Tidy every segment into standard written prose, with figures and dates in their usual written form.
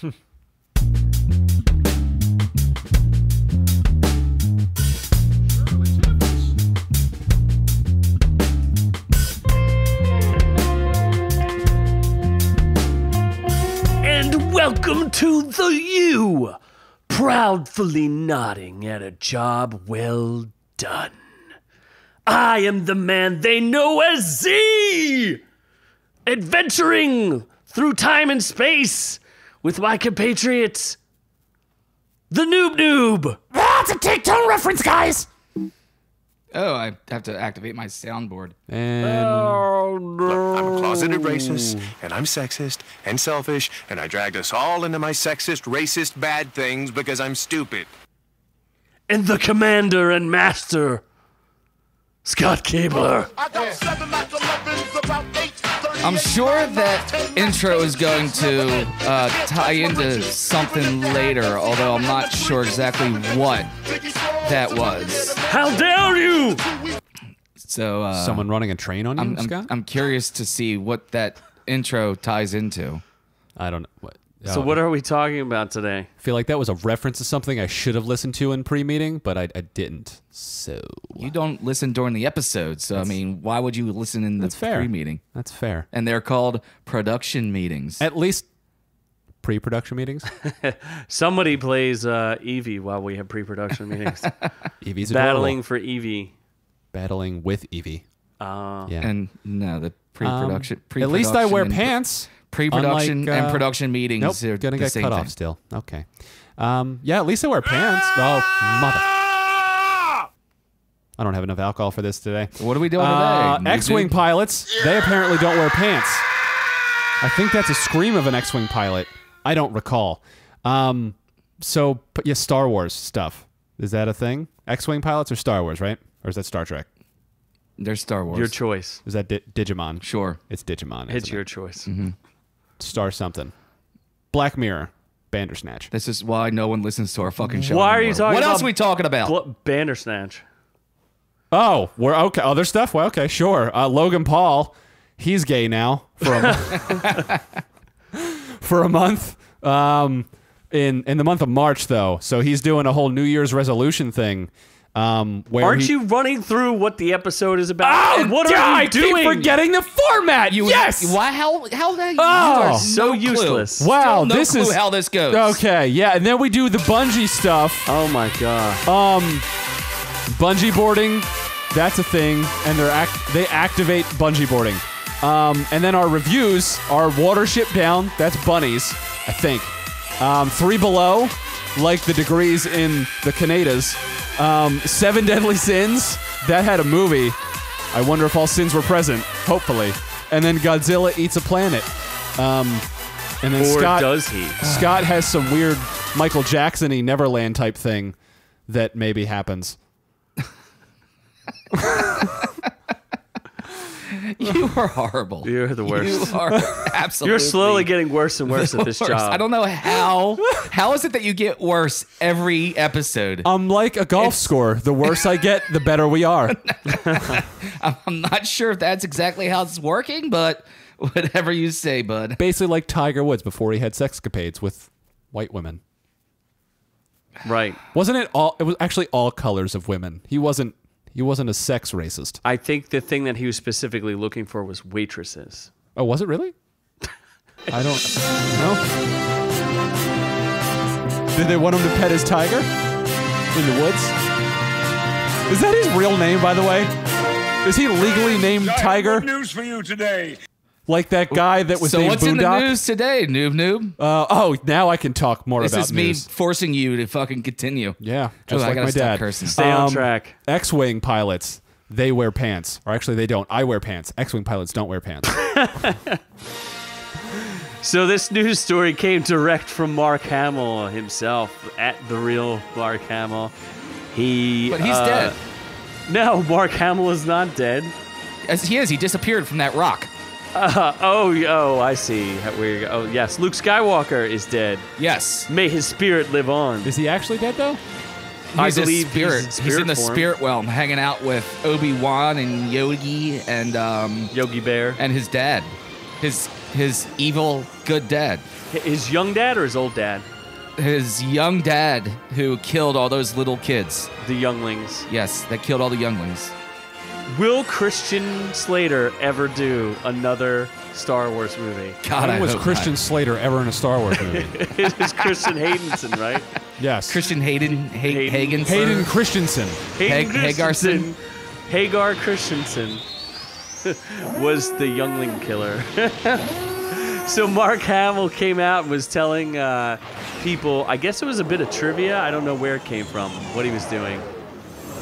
And welcome to the U, proudly nodding at a job well done. I am the man they know as Z, adventuring through time and space with my compatriots, the Noob-Noob. That's a take-tone reference, guys. Oh, I have to activate my soundboard. And Look, I'm a closeted racist, and I'm sexist and selfish, and I dragged us all into my sexist, racist, bad things because I'm stupid. And the commander and master, Scott Cabler. I'm sure that intro is going to tie into something later, although I'm not sure exactly what that was. How dare you! So, someone running a train on you, Scott? I'm curious to see what that intro ties into. I don't know. What? So what are we talking about today? I feel like that was a reference to something I should have listened to in pre-meeting, but I didn't. So You don't listen during the episode, so I mean, why would you listen in the pre-meeting? That's fair. And they're called production meetings. At least pre-production meetings. Somebody plays Eevee while we have pre-production meetings. Eevee's Battling for Eevee. Battling with Eevee. Yeah. And no, the pre-production. At least I wear and pants. Pre-production and production meetings Nope, are gonna the get same cut thing. off still. Okay. Yeah, at least I wear pants. Oh, mother. I don't have enough alcohol for this today. What are we doing today? X-Wing pilots, they apparently don't wear pants. I think that's a scream of an X-Wing pilot. I don't recall. So, yeah, Star Wars stuff. Is that a thing? X-Wing pilots or Star Wars, right? Or is that Star Trek? There's Star Wars. Your choice. Is that Digimon? Sure. It's Digimon. It's your choice. Mm-hmm. Star something. Black Mirror. Bandersnatch. This is why no one listens to our fucking show Why are anymore. you talking What about else are we talking about? Bandersnatch. Oh, we're okay. Other stuff? Well, okay, sure. Logan Paul, he's gay now for a, for a month. In the month of March, though, so he's doing a whole New Year's resolution thing. Where Aren't you running through what the episode is about? Oh, And what yeah, are you I keep doing? forgetting the format. Yes. Why? How? You Oh, are so no useless. Clue. Wow, Still no this clue is how this goes. Okay, yeah, and then we do the bungee stuff. Oh my god. Bungee boarding, that's a thing, and they activate bungee boarding. And then our reviews are Watership Down, that's bunnies, I think. 3 Below, like the degrees in the Canadas. 7 Deadly Sins, that had a movie. I wonder if all sins were present, hopefully. And then Godzilla Eats a Planet. And then Or Scott, does he? Scott has some weird Michael Jackson-y Neverland type thing that maybe happens. You are horrible. You're the worst. You are absolutely. You're slowly getting worse and worse at this worst. job. I don't know how. How is it that you get worse every episode? I'm like a golf score. The worse I get, the better we are. I'm not sure if that's exactly how it's working, but whatever you say, bud. Basically like Tiger Woods before he had sexcapades with white women. Right. Wasn't it all? It was actually all colors of women. He wasn't a sex racist. I think the thing that he was specifically looking for was waitresses. Oh, was it really? I don't know. Did they want him to pet his tiger in the woods? Is that his real name, by the way? Is he legally named Tiger? Good news for you today. Like that guy that was So named what's in the Boondock? news today, Noob-Noob? Oh, now I can talk more This about is me news. forcing you to fucking continue. Yeah, just I like gotta my stop dad. cursing. Stay on track. X-Wing pilots, they wear pants. Or actually, they don't. I wear pants. X-Wing pilots don't wear pants. So this news story came direct from Mark Hamill himself, at the real Mark Hamill. But he's dead. No, Mark Hamill is not dead. As he is. He disappeared from that rock. Oh, I see. Oh, yes, Luke Skywalker is dead. Yes. May his spirit live on. Is he actually dead, though? I He's a believe spirit. he's He's in the form. spirit realm, hanging out with Obi-Wan and Yogi and Yogi Bear. and his dad. his evil good dad. His young dad or his old dad? His young dad who killed all those little kids. The younglings. Yes, that killed all the younglings. Will Christian Slater ever do another Star Wars movie? God, When I was hope Christian not. Slater ever in a Star Wars movie? It's Christian Haydenson, right? Yes. Christian Hagen. Hayden Christensen. Hayden Hagarson? Hagar Christensen was the youngling killer. So Mark Hamill came out and was telling people, I guess it was a bit of trivia. I don't know where it came from, what he was doing.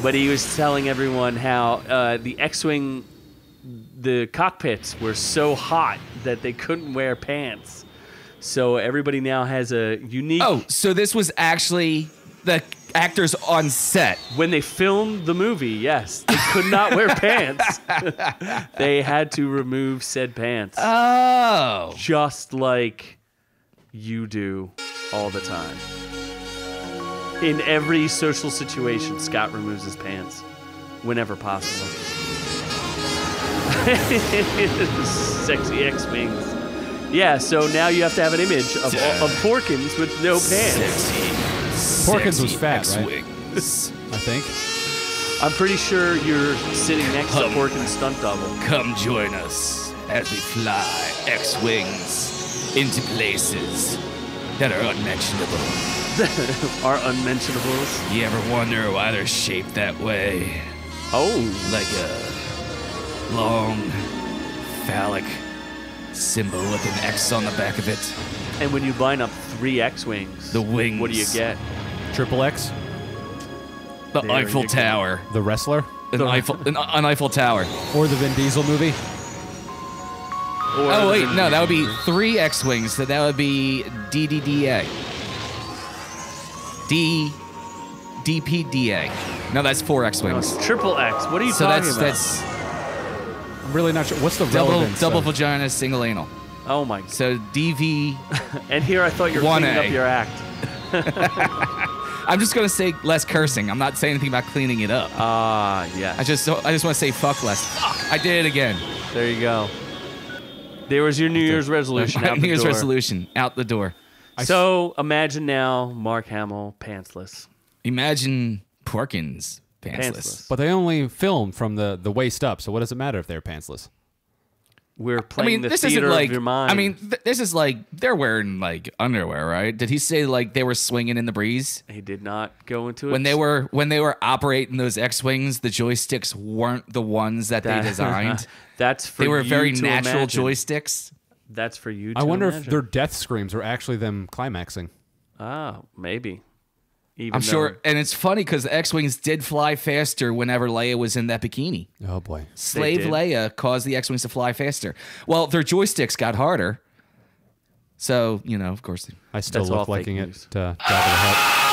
But he was telling everyone how the X-Wing, the cockpits were so hot that they couldn't wear pants. So everybody now has a unique... Oh, so this was actually the actors on set. When they filmed the movie, yes, they could not wear pants. They had to remove said pants. Oh. Just like you do all the time. In every social situation, Scott removes his pants whenever possible. Sexy X-Wings. Yeah, so now you have to have an image of Porkins with no pants. Porkins was fat, right? I think. I'm pretty sure you're sitting next to Porkins' stunt double. Come join us as we fly X-Wings into places that are unmentionable. Are unmentionables. You ever wonder why they're shaped that way? Oh. Like a long, phallic symbol with an X on the back of it. And when you line up 3 X-Wings, The wings. what do you get? Triple X. The There Eiffel you go. Tower. The wrestler. An Eiffel Tower. Or the Vin Diesel movie. Or Oh, wait, no, that would be 3 X-Wings, so that would be DDDA. DPDA. No, that's 4 No, X-Wings. it's triple X. What are you So talking about? that's I'm really not sure. What's the double relevance? double of- vagina, single anal. Oh my. So DV. And here I thought you were 1A. cleaning up your act. I'm just gonna say less cursing. I'm not saying anything about cleaning it up. Ah, yes. I just want to say fuck less. Fuck. I did it again. There you go. There was your New Year's resolution out New the Year's door. resolution out the door. So imagine now Mark Hamill pantsless. Imagine Porkins pantsless. Pantsless. But they only film from the waist up, so what does it matter if they're pantsless? We're I playing mean, the this theater isn't like. of your mind. I mean, this is like they're wearing like underwear, right? Did he say like they were swinging in the breeze? he did not go into it. When they were operating those X-wings, the joysticks weren't the ones that they designed. That's for They were you very to natural imagine. joysticks. That's for you to I wonder if imagine. their death screams are actually them climaxing. Oh, maybe. Even I'm though- sure, and it's funny because the X-wings did fly faster whenever Leia was in that bikini. Oh boy. Slave did. Leia caused the X-wings to fly faster. Well, their joysticks got harder. So, you know, of course. I still That's all look fake liking news. it. Jabba the Hutt.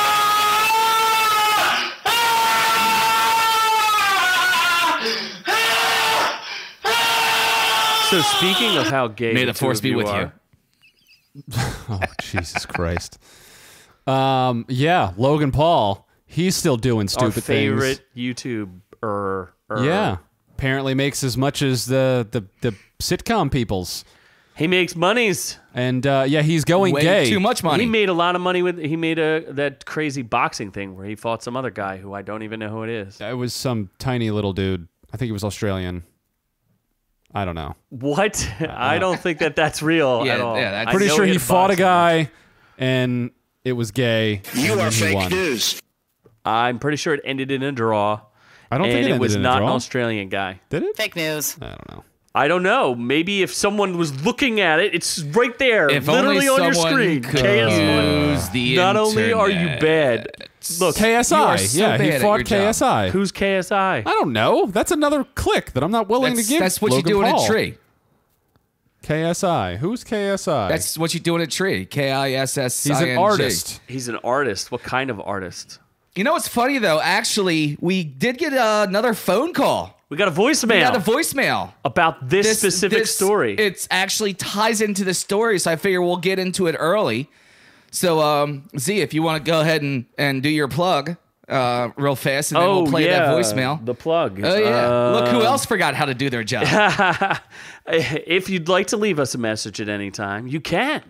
So speaking of how gay May the the force two of be with are, Oh Jesus Christ. Yeah, Logan Paul. He's still doing our stupid favorite things. YouTuber. Yeah. Apparently makes as much as the sitcom peoples. He makes monies. And yeah, he's going Way gay. too much money. He made a lot of money with. He made that crazy boxing thing where he fought some other guy who I don't even know who it is. It was some tiny little dude. I think he was Australian. I don't know. What? I don't think that's real Yeah, at all. yeah, that's- I Pretty know sure he had fought a boxing. guy and it was gay. You and are then he fake won. news. I'm pretty sure it ended in a draw. I don't think and it ended was in a not an draw. Australian guy. Did it? Fake news. I don't know. I don't know. Maybe if someone was looking at it, it's right there, If literally only on your someone screen. could KS1. use the Not only are you bad, look, KSI. You are so yeah, bad he at fought your job. KSI. who's KSI? I don't know. That's another click that I'm not willing to give. That's what Logan you do in Paul. a tree. KSI. Who's KSI? That's what you do in a tree. KISS. He's an artist. He's an artist. What kind of artist? You know what's funny though? Actually, we did get another phone call. We got a voicemail We got a voicemail. about this specific story. It actually ties into the story, so I figure we'll get into it early. So, Z, if you want to go ahead and do your plug, real fast, and then we'll play that voicemail. The plug. Oh, yeah. Look who else forgot how to do their job. If you'd like to leave us a message at any time, you can.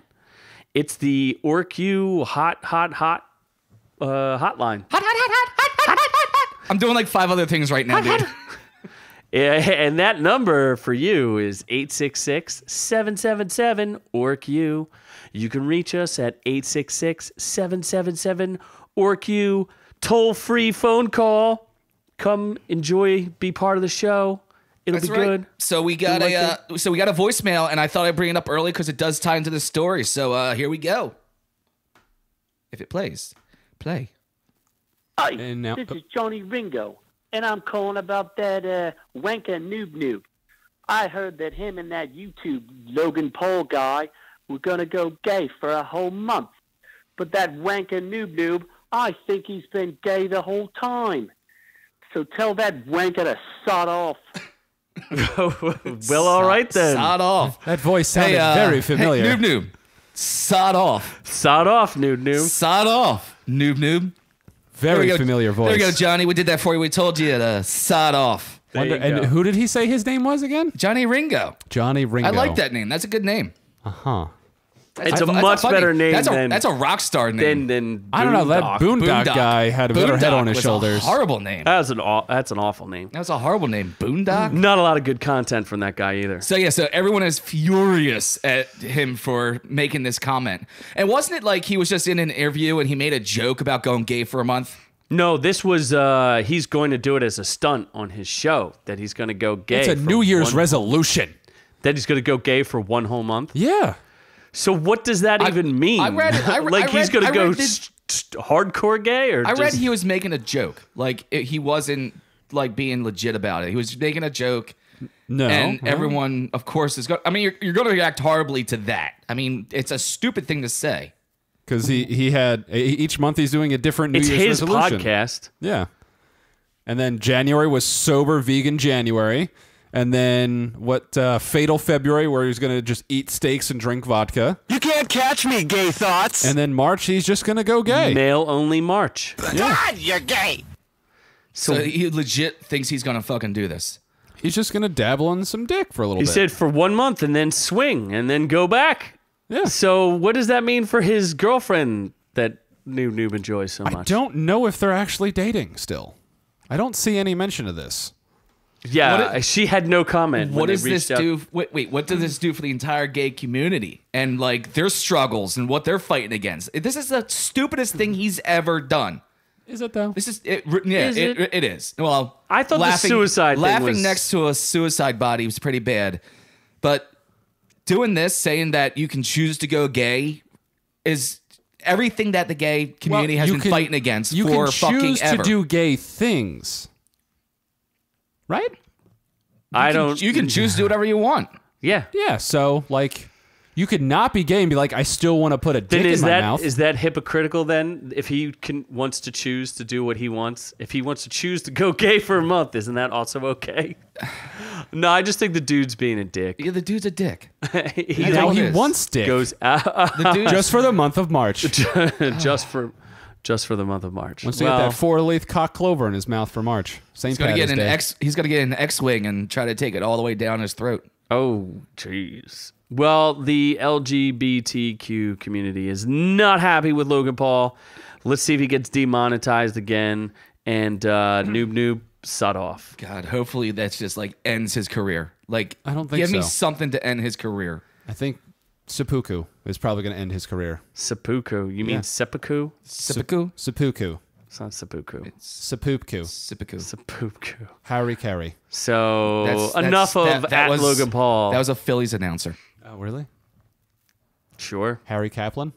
It's the OrkU hotline. I'm doing like 5 other things right now, dude. And that number for you is 866-777-OrkU. You can reach us at 866-777-OrkU. Toll-free phone call. Come enjoy, be part of the show. It'll be good. So we got a voicemail, and I thought I'd bring it up early because it does tie into the story. So here we go. If it plays, play. Hi, And now- this is Johnny Ringo, and I'm calling about that wanker Noob-Noob. I heard that him and that YouTube Logan Paul guy were going to go gay for a whole month. But that wanker Noob-Noob, I think he's been gay the whole time. So tell that wanker to sod off. Well, all right then. Sod off. That voice sounded very familiar. Hey, Noob-Noob. Sod off. Sod off, Noob-Noob. Sod off, Noob-Noob. Very familiar voice. There we go, Johnny. We did that for you. We told you to sod off. Wonder, you and go. who did he say his name was again? Johnny Ringo. Johnny Ringo. I like that name. That's a good name. Huh. It's a much better name that's a rock star name. than I don't know. That Boondock Boondock. guy had a better head Boondock on his was shoulders. A horrible name. That's an awful name. That was a horrible name. Boondock? Not a lot of good content from that guy either. So everyone is furious at him for making this comment. And wasn't it like he was just in an interview and he made a joke about going gay for a month? No, this was he's going to do it as a stunt on his show. That he's going to go gay. It's a for New Year's one- resolution. That he's going to go gay for 1 whole month. Yeah. So what does that even mean? I read- like he's going to go read this- hardcore gay, or I read just- he was making a joke. Like he wasn't like being legit about it. He was making a joke. No. And Huh? everyone, of course, is going. I mean, you're going to react horribly to that. I mean, it's a stupid thing to say. Because he had each month he's doing a different New It's Year's his resolution. podcast. Yeah. And then January was sober vegan January. And then Fatal February, where he's going to just eat steaks and drink vodka. You can't catch me, gay thoughts. And then March, he's just going to go gay. Male only March. God, you're gay. So he legit thinks he's going to fucking do this. He's just going to dabble in some dick for a little He bit. said for 1 month and then swing and then go back. Yeah. So what does that mean for his girlfriend that Noob enjoys so much? I don't know if they're actually dating still. I don't see any mention of this. Yeah, she had no comment. What when does they this reached out. do? Wait, what does this do for the entire gay community and like their struggles and what they're fighting against? This is the stupidest thing he's ever done. Is it though? This is it. Yeah, Is it is. Well, I thought the suicide thing laughing was- next to a suicide body was pretty bad, but doing this, saying that you can choose to go gay, is everything that the gay community has been fighting against you for can fucking choose ever. to do gay things, right? You can choose to do whatever you want. Yeah. Yeah. So like, you could not be gay and be like, I still want to put a dick Then in my mouth. is that hypocritical then? If he wants to choose to do what he wants, if he wants to choose to go gay for a month, isn't that also okay? No, I just think the dude's being a dick. Yeah, the dude's a dick. He now he is. wants dick goes out The dude just for the month of March. just for the month of March. Wants to get that 4-leaf cock clover in his mouth for March. he's gonna get an He's gonna get an X-wing and try to take it all the way down his throat. Oh, jeez. Well, the LGBTQ community is not happy with Logan Paul. Let's see if he gets demonetized again. And Noob sod off. God, hopefully that's just like ends his career. Like, I don't think give me so. something to end his career. I think Seppuku is probably going to end his career. Seppuku. You mean seppuku? Seppuku? Seppuku. It's not seppuku. Seppuku. Seppuku. Seppuku. Harry Carey. So enough of that was, Logan Paul. That was a Phillies announcer. Oh, really? Sure. Harry Kaplan?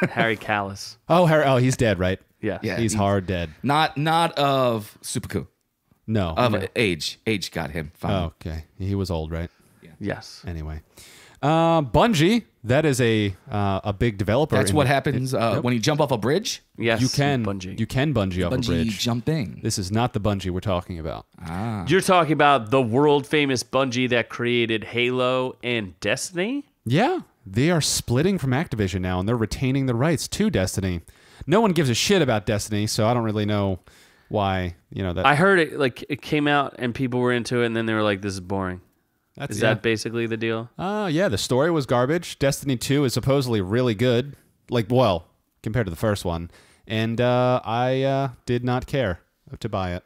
Harry Callis. Oh, Harry. Oh, he's dead, right? Yeah. Yeah. He's hard dead. Not of Seppuku. No. Of age. Age got him. Fine. Oh, okay. He was old, right? Yes. Anyway. Bungee, that is a big developer. That's what happens when you jump off a bridge. Yes. You can bungee. You can bungee off a Bungee bridge. jumping. This is not the bungee we're talking about. You're talking about the world famous Bungee that created Halo and Destiny? Yeah, they are splitting from Activision now, and they're retaining the rights to Destiny. No one gives a shit about Destiny, so I don't really know why. That I heard it came out and people were into it, and then they were like, "This is boring." Is that basically the deal? Yeah. The story was garbage. Destiny 2 is supposedly really good, compared to the first one, and I did not care to buy it.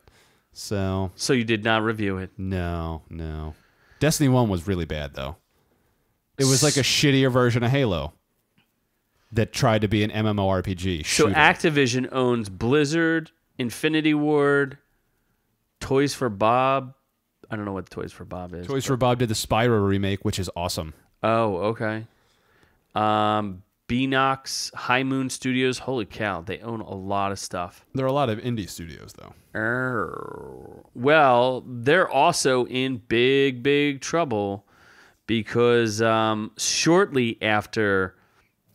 So you did not review it? No. Destiny 1 was really bad, though. It was like a shittier version of Halo that tried to be an MMORPG shooter. So Activision owns Blizzard, Infinity Ward, Toys for Bob. I don't know what Toys for Bob is. Toys for Bob did the Spyro remake, which is awesome. Oh, okay. Beanox, High Moon Studios. Holy cow, they own a lot of stuff. There are a lot of indie studios, though. Well, they're also in big, big trouble because shortly after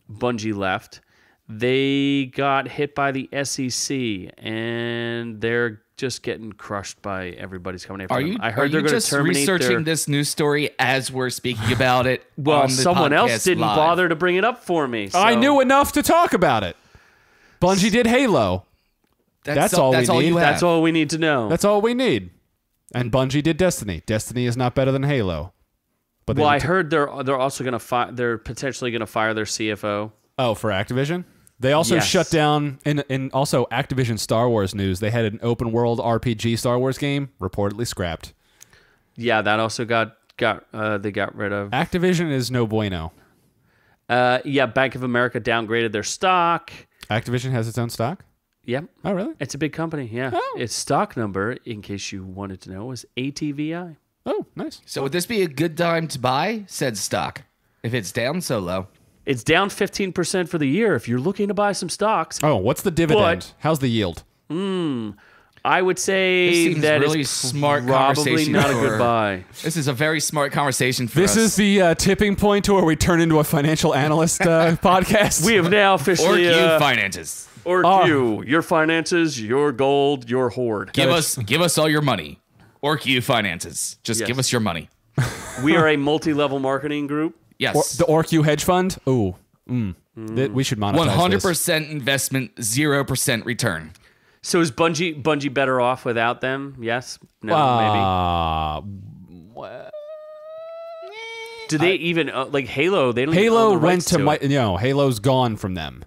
Bungie left, they got hit by the SEC, and they're just getting crushed by everybody's coming after them. I heard they're going to terminate researching this news story as we're speaking about it? Well, someone else didn't bother to bring it up for me. So. I knew enough to talk about it. Bungie did Halo. That's all we need. That's all we need to know. That's all we need. And Bungie did Destiny. Destiny is not better than Halo. But I heard they're also going to they're potentially going to fire their CFO. Oh, for Activision? They also shut down, in also Activision Star Wars news, they had an open world RPG Star Wars game reportedly scrapped. Yeah, that also they got rid of. Activision is no bueno. Bank of America downgraded their stock. Activision has its own stock? Yep. Oh, really? It's a big company, yeah. Oh. Its stock number, in case you wanted to know, was ATVI. Oh, nice. So would this be a good time to buy said stock if it's down so low? It's down 15% for the year if you're looking to buy some stocks. Oh, what's the dividend? How's the yield? I would say that really it's smart probably not a good buy. This is a very smart conversation for us. This is the tipping point to where we turn into a financial analyst podcast. We have now officially... OrkU Finances. OrkU, your finances, your gold, your hoard. Give us all your money. OrkU Finances. Just give us your money. We are a multi-level marketing group. Yes. The OrkU hedge fund? Ooh. We should monetize 100% investment, 0% return. So is Bungie better off without them? Yes? No, maybe? Do they even... like Halo, they don't Halo own the rights went to... Halo's gone from them.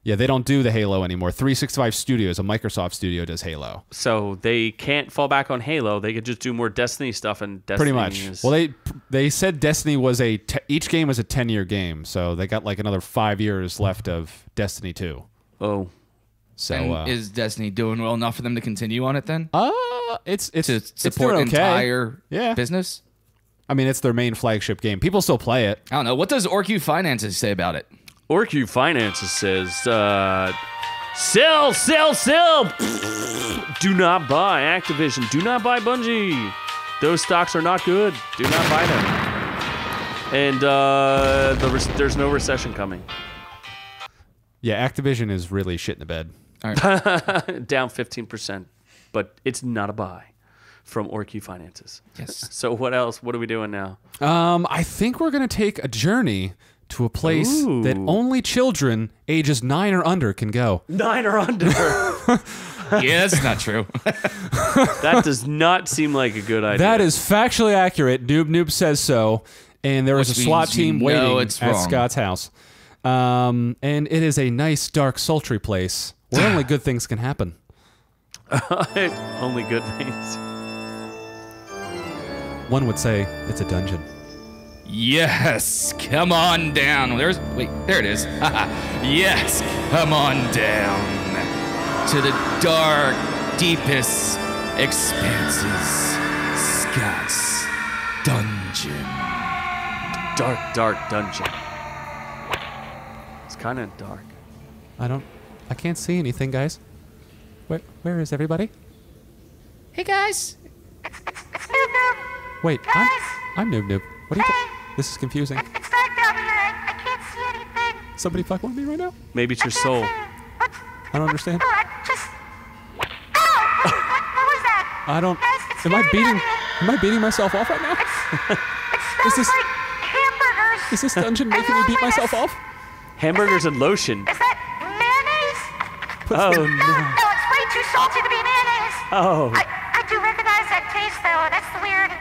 Yeah, they don't do the Halo anymore. 365 Studios, a Microsoft studio, does Halo. So they can't fall back on Halo. They could just do more Destiny stuff, and Destiny pretty much. Well, they said Destiny was each game was a 10-year game, so they got like another 5 years left of Destiny 2. Oh. So and is Destiny doing well enough for them to continue on it then? It's to support okay. entire business? I mean, it's their main flagship game. People still play it. I don't know. What does OrkU Finances say about it? OrkU Finances says, sell. Do not buy Activision. Do not buy Bungie. Those stocks are not good. Do not buy them. And there's no recession coming. Yeah, Activision is really shit in the bed. All right. Down 15%, but it's not a buy from OrkU Finances. Yes. So what else? What are we doing now? I think we're going to take a journey to a place that only children ages 9 or under can go. 9 or under? Yeah, that's not true. That does not seem like a good idea. That is factually accurate. Noob-Noob says so. And there is a SWAT team waiting at Scott's house. And it is a nice, dark, sultry place where only good things can happen. Only good things. One would say it's a dungeon. Yes, come on down. There it is. Yes, come on down to the dark, deepest expanses. Scott's dungeon. Dark dungeon. It's kind of dark. I can't see anything, guys. Where is everybody? Hey guys. Wait, I'm Noob-Noob. What are you This is confusing. It's dark down here. I can't see anything. Somebody fucking with me right now? Maybe it's your soul. I don't understand. Oh, what was that? I don't... Guys, it's Am I scary down here. beating myself off right now? It smells this- like hamburgers Is this dungeon making me beat myself up? Hamburgers and lotion. Is that mayonnaise? Oh, No, no. it's way too salty to be mayonnaise. Oh. I do recognize that taste, though. That's weird.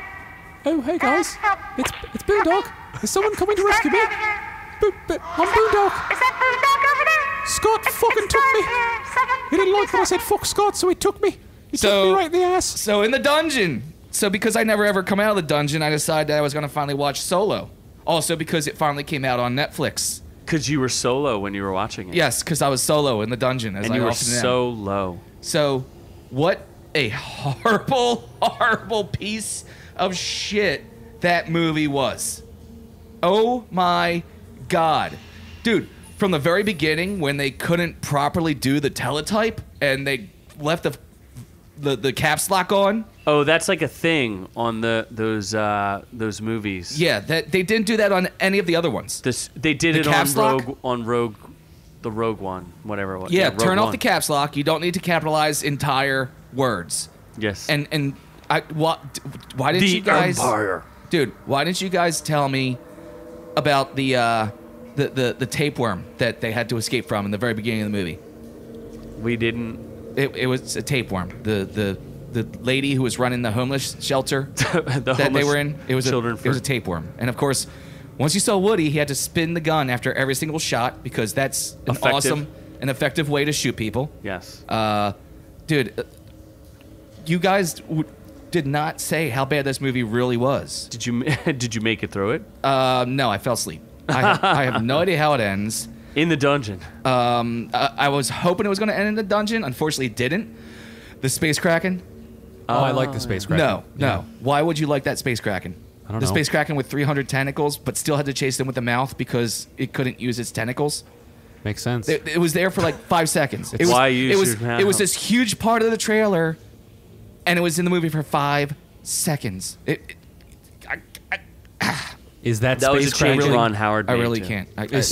Oh, hey guys. Help. It's Boondock. Is someone coming to rescue me? Dark over here. I'm Boondock. Is that Boondock over there? Scott It's fucking took dark me. here. Someone He didn't pick like me when I up. said fuck Scott, so he took me. He took So- me right in the ass. So in the dungeon. So because I never ever come out of the dungeon, I decided that I was gonna finally watch Solo. Also because it finally came out on Netflix. Because you were solo when you were watching it. Yes, because I was solo in the dungeon. As And I you were often am. so low. So, what a horrible, horrible piece of shit that movie was. Oh my god. Dude, from the very beginning when they couldn't properly do the teletype and they left the caps lock on. Oh, that's like a thing on those movies. Yeah, that they didn't do that on any of the other ones. They did The it on caps lock? the Rogue One, whatever it was. Yeah, Rogue turn off One. the caps lock. You don't need to capitalize entire words. Yes. And why didn't the you guys Empire. Dude, why didn't you guys tell me about the tapeworm that they had to escape from in the very beginning of the movie? We didn't. It was a tapeworm. The lady who was running the homeless shelter that they homeless were in, it was children a tapeworm. And of course, once you saw Woody, he had to spin the gun after every single shot because that's an Effective. awesome and effective way to shoot people. Yes. Dude, you guys did not say how bad this movie really was. Did you make it through it? No, I fell asleep. I have no idea how it ends. In the dungeon. I was hoping it was going to end in the dungeon. Unfortunately, it didn't. The Space Kraken? Oh, I like the space kraken. No. Yeah. Why would you like that Space Kraken? I don't the know. Space Kraken with 300 tentacles, but still had to chase them with the mouth because it couldn't use its tentacles. Makes sense. It was there for like 5 seconds. It was, Why use it was, your mouth? It was this huge part of the trailer, and it was in the movie for 5 seconds. Is that That was space a change kraken? Ron Howard I made, really too. can't. Is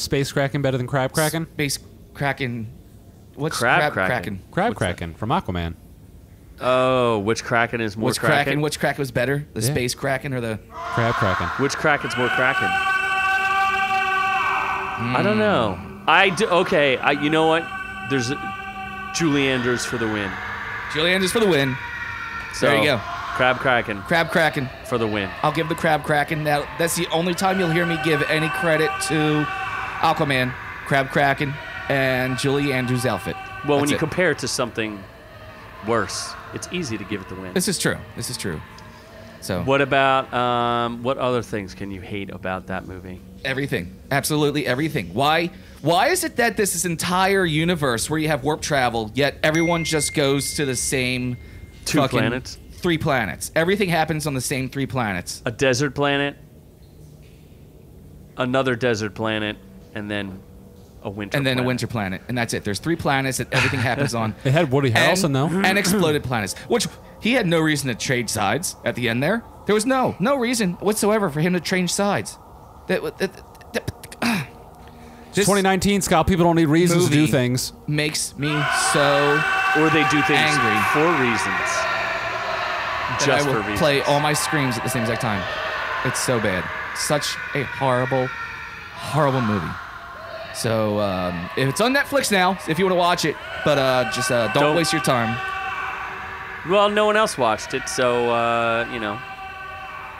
space kraken better than crab kraken? Space Kraken. What's Crab Kraken? Kraken. Crab What's that? kraken from Aquaman. Oh, which Kraken is more What's Kraken? Kraken? Which Kraken was better? The Yeah. Space Kraken or the? Crab kraken. Which Kraken's more Kraken? I don't know. Okay, you know what? There's Julie Andrews for the win. Julie Andrews for the win. So, There you go. Crab Kraken Crab Kraken. for the win. I'll give the Crab Kraken. That's the only time you'll hear me give any credit to Aquaman, Crab Kraken, and Julie Andrews' outfit. Well, when That's you it. compare it to something worse, it's easy to give it the win. This is true. This is true. So What about what other things can you hate about that movie? everything, absolutely everything. Why is it that this entire universe where you have warp travel, yet everyone just goes to the same 2 fucking planets? 3 planets. Everything happens on the same 3 planets. A desert planet, another desert planet, and then a winter And then planet. a winter planet, and that's it. There's 3 planets that everything happens on. It had Woody Harrelson though. And exploded planets, which he had no reason to trade sides at the end there. There was no reason whatsoever for him to change sides. It's 2019, Scott. People don't need reasons to do movie things. makes me so Or they do things Angry. for reasons. that Just I for will reasons. play all my screams at the same exact time. It's so bad. Such a horrible, horrible movie. So if it's on Netflix now, if you want to watch it, but just don't waste your time. Well, no one else watched it, so,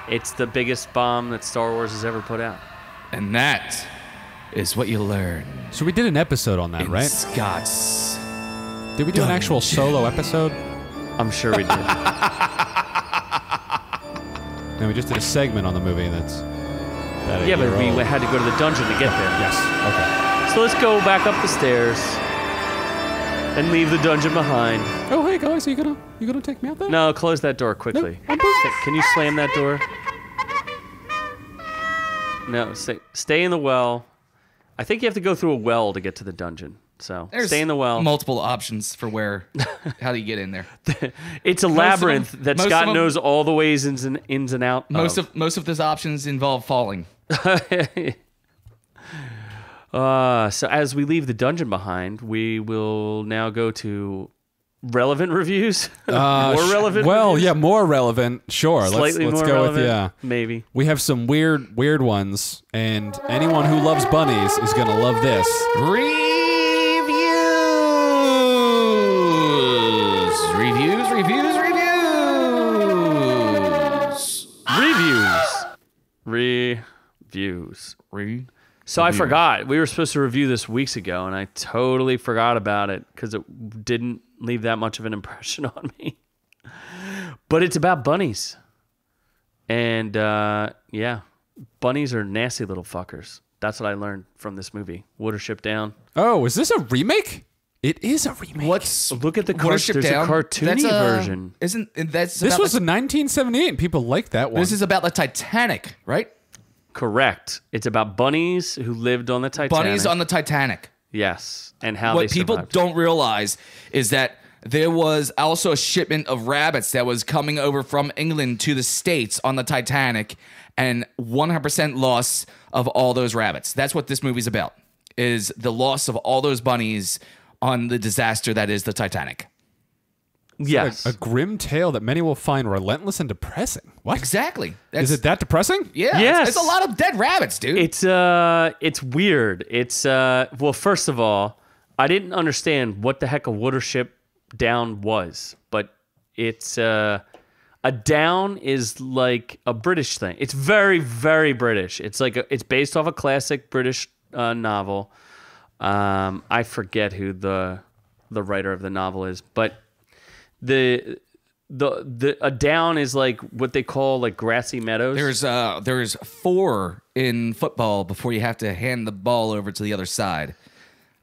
it's the biggest bomb that Star Wars has ever put out. And that is what you learn. So we did an episode on that, in right? Scott's. Did we do an actual solo episode? I'm sure we did. No, we just did a segment on the movie that's. About a Yeah, but year we old. had to go to the dungeon to get there. Yes. Okay. So let's go back up the stairs and leave the dungeon behind. Oh, hey guys, are you gonna take me out there? No, close that door quickly. I'm busy. Can you slam that door? No, stay in the well. I think you have to go through a well to get to the dungeon. So There's stay in the well. multiple options for how do you get in there. It's a of labyrinth them- that most of Scott them- knows all the ways ins and out. Most of those options involve falling. So as we leave the dungeon behind, we will now go to relevant reviews? More relevant? Well, reviews? yeah, more relevant. Sure. Slightly let's more go relevant? with yeah. Maybe. We have some weird ones, and anyone who loves bunnies is gonna love this. Reviews. So I forgot. We were supposed to review this weeks ago, and I totally forgot about it because it didn't leave that much of an impression on me. But it's about bunnies. And, yeah, bunnies are nasty little fuckers. That's what I learned from this movie, Watership Down. Oh, is this a remake? It is a remake. Look at the Watership There's Down? a cartoony version. This was in 1978, and people like that one. This is about the Titanic, right? Correct. It's about bunnies who lived on the Titanic. Bunnies on the Titanic. Yes, and how What they people survived. don't realize is that there was also a shipment of rabbits that was coming over from England to the States on the Titanic, and 100% loss of all those rabbits. That's what this movie's about, is the loss of all those bunnies on the disaster that is the Titanic. Yes. A grim tale that many will find relentless and depressing. What? Exactly. Is it that depressing? Yeah. Yes. It's a lot of dead rabbits, dude. It's weird. It's well, first of all, I didn't understand what the heck a Watership Down was, but it's a down is like a British thing. It's very, very British. It's like it's based off a classic British novel. I forget who the writer of the novel is, but a down is like what they call like grassy meadows. There's 4 in football before you have to hand the ball over to the other side.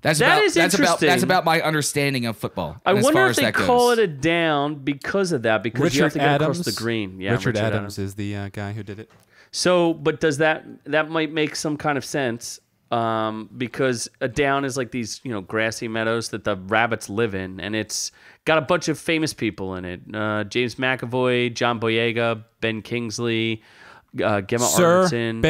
That's about my understanding of football. I as wonder far if as they that call goes. it a down because of that, because you have to get across the green. Yeah, Richard Adams is the guy who did it. So, but does that might make some kind of sense? Because a down is like these, grassy meadows that the rabbits live in, and it's got a bunch of famous people in it. James McAvoy, John Boyega, Ben Kingsley, Gemma Arterton.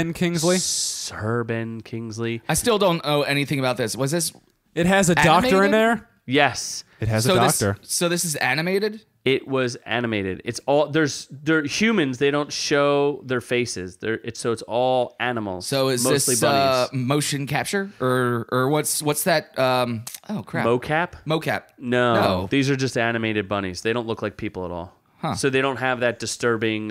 Sir Ben Kingsley. I still don't know anything about this. Was this? It has a doctor in animated? there? Yes. It has a doctor. So this is animated? It was animated. It's all they're humans. They don't show their faces. It's all animals. So is mostly this bunnies. motion capture or what's that? Oh crap! Mocap? No, these are just animated bunnies. They don't look like people at all. Huh. So they don't have that disturbing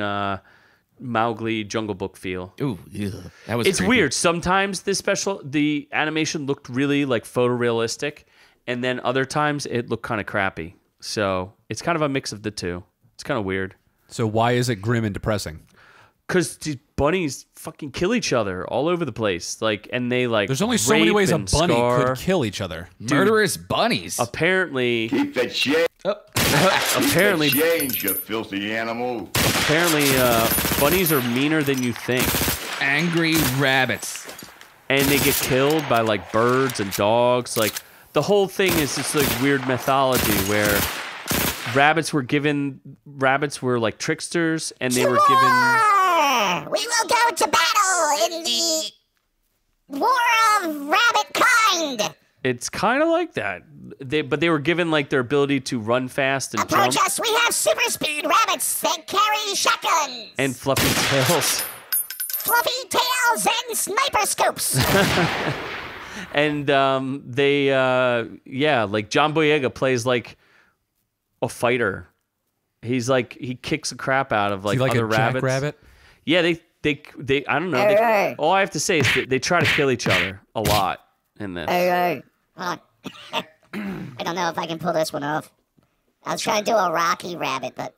Mowgli Jungle Book feel. Ooh, yeah. That was. It's creepy. weird. Sometimes the animation looked really like photorealistic, and then other times it looked kind of crappy. So it's kind of a mix of the two. It's kind of weird. So why is it grim and depressing? Because these bunnies fucking kill each other all over the place. And they There's only so many rape ways a and bunny scar. could kill each other. Murderous bunnies. Apparently, Keep that shit. apparently, Change, you filthy animal. apparently, bunnies are meaner than you think, Angry rabbits. and they get killed by like birds and dogs. Like the whole thing is this like weird mythology where rabbits were like tricksters, and they were given. We will go to battle in the War of Rabbit Kind. It's kind of like that. But they were given like their ability to run fast and Approach jump us. We have super speed rabbits that carry shotguns, and fluffy tails. fluffy tails, and sniper scopes. And like John Boyega plays like a fighter. He kicks the crap out of like Is he like other a rabbits. jackrabbit? Yeah, they I don't know. All I have to say is that they try to kill each other a lot in this. Hey. I don't know if I can pull this one off. I was trying to do a Rocky Rabbit, but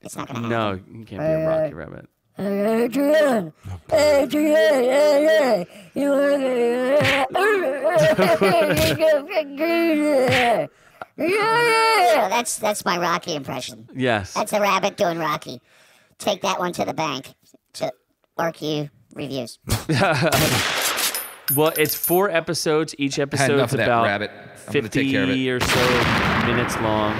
it's not gonna happen. No, you can't be a Rocky Rabbit. Adrian, that's my Rocky impression. Yes. That's a rabbit doing Rocky. Take that one to the bank. To OrkU reviews. Well, it's 4 episodes. Each Had enough episode's of that about rabbit. I'm gonna take care of 50 it. or so minutes long.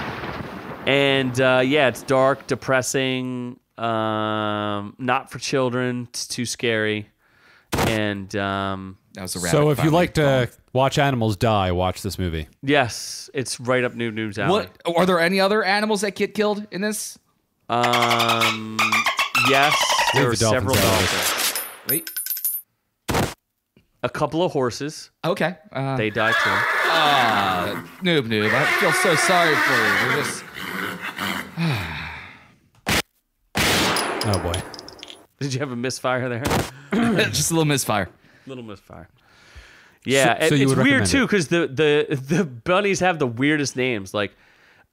And it's dark, depressing, not for children. It's too scary. And That was a rabbit. So if you finally like to gone. watch animals die, watch this movie. Yes, it's right up Noob-Noob's alley. What are there any other animals that get killed in this? Yes, there Leave are the several dolphins out of dolphins. Wait. A couple of horses. Okay. They die too. Noob-Noob. I feel so sorry for you. We're just... Oh boy. Did you have a misfire there? just a little misfire. Little misfire. Yeah, So you it's would weird recommend too it? because the bunnies have the weirdest names like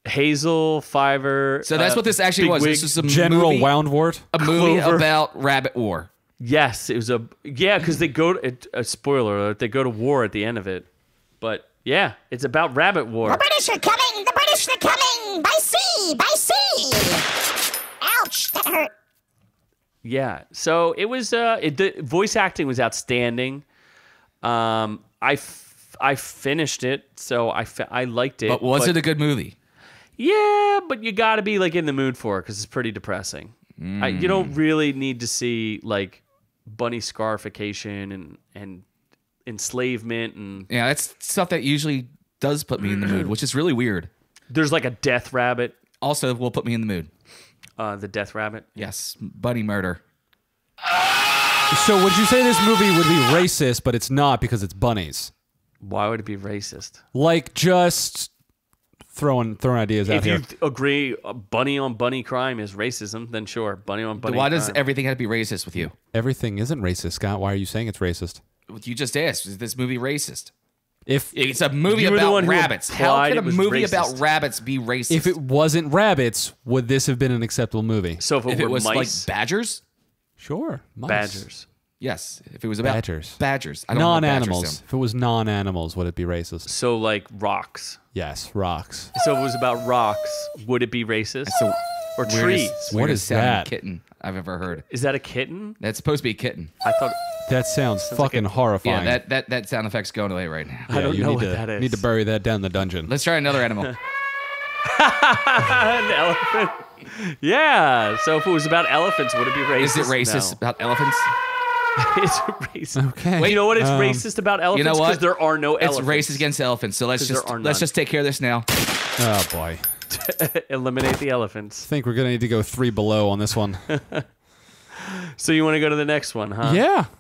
Hazel, Fiver. So that's what this actually Big was. Wig. This was a General movie, Woundwort. a movie Clover. about rabbit war. Yes, it was because they go to a spoiler alert. They go to war at the end of it, but yeah, it's about rabbit war. The British are coming! The British are coming! By sea! By sea! Ouch! That hurt. Yeah, so it was. The voice acting was outstanding. I finished it, so I liked it. But was it a good movie? Yeah, but you got to be like in the mood for it because it's pretty depressing. You don't really need to see like bunny scarification and enslavement and Yeah, that's stuff that usually does put me in the mood, which is really weird. there's like a death rabbit. Also, will put me in the mood. The death rabbit. Yes, bunny murder. So would you say this movie would be racist, but it's not because it's bunnies? Why would it be racist? Like just throwing ideas out If here. you agree bunny on bunny crime is racism, then sure, bunny on bunny. Why does crime. everything have to be racist with you? Everything isn't racist, Scott. Why are you saying it's racist? You just asked, is this movie racist? If It's a movie You were the about one who rabbits. How implied can a it was movie racist. about rabbits be racist? if it wasn't rabbits, would this have been an acceptable movie? So if if it it were was mice, like badgers? Sure. Mice. badgers. Yes. If it was about Badgers. Badgers. I don't know what badgers Non-animals. do. If it was non-animals, would it be racist? So like rocks. Yes, rocks. So if it was about rocks, would it be racist? It's the Or weirdest- trees? What weirdest is sounding that? kitten I've ever heard. Is that a kitten? That's supposed to be a kitten. I thought. That sounds fucking horrifying. Yeah, that sound effect's going away right now. I don't you know need what to, that is. Need to bury that down the dungeon. Let's try another animal. An elephant. Yeah. So if it was about elephants, would it be racist? Is it racist No. about elephants? It's racist. Okay. You know what? It's racist about elephants You know because what? there are no It's elephants. racist against elephants. So let's 'Cause there just are let's none. just take care of this now. Oh boy. Eliminate the elephants. I think we're gonna need to go 3 below on this one. So you want to go to the next one, huh?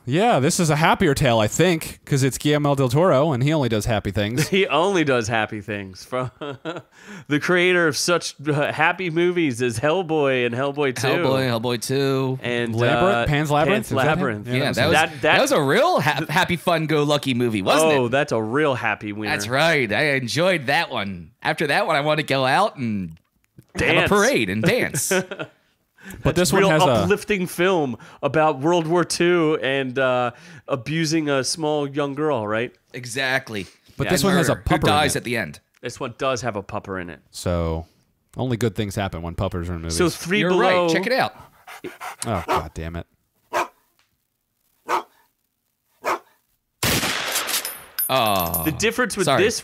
Yeah. This is a happier tale, I think, because it's Guillermo del Toro, and he only does happy things. He only does happy things. From the creator of such happy movies as Hellboy and Hellboy 2. Hellboy 2. And Labyrinth? Pan's Labyrinth? Pan's Is that him? Labyrinth. Yeah, Yeah, that was a real happy, fun-go-lucky movie, wasn't Oh, it? that's a real happy winner. That's right. I enjoyed that one. After that one, I wanted to go out and have a Dance. parade and dance. But this one Real has a uplifting film about World War II and abusing a small young girl, right? Exactly. But Yeah, this one has a murder. pupper Who in dies it. at the end. This one does have a pupper in it. so only good things happen when puppers are in movies. So 3 You're below. right. Check it out. Oh god damn it. Oh, The difference with Sorry. this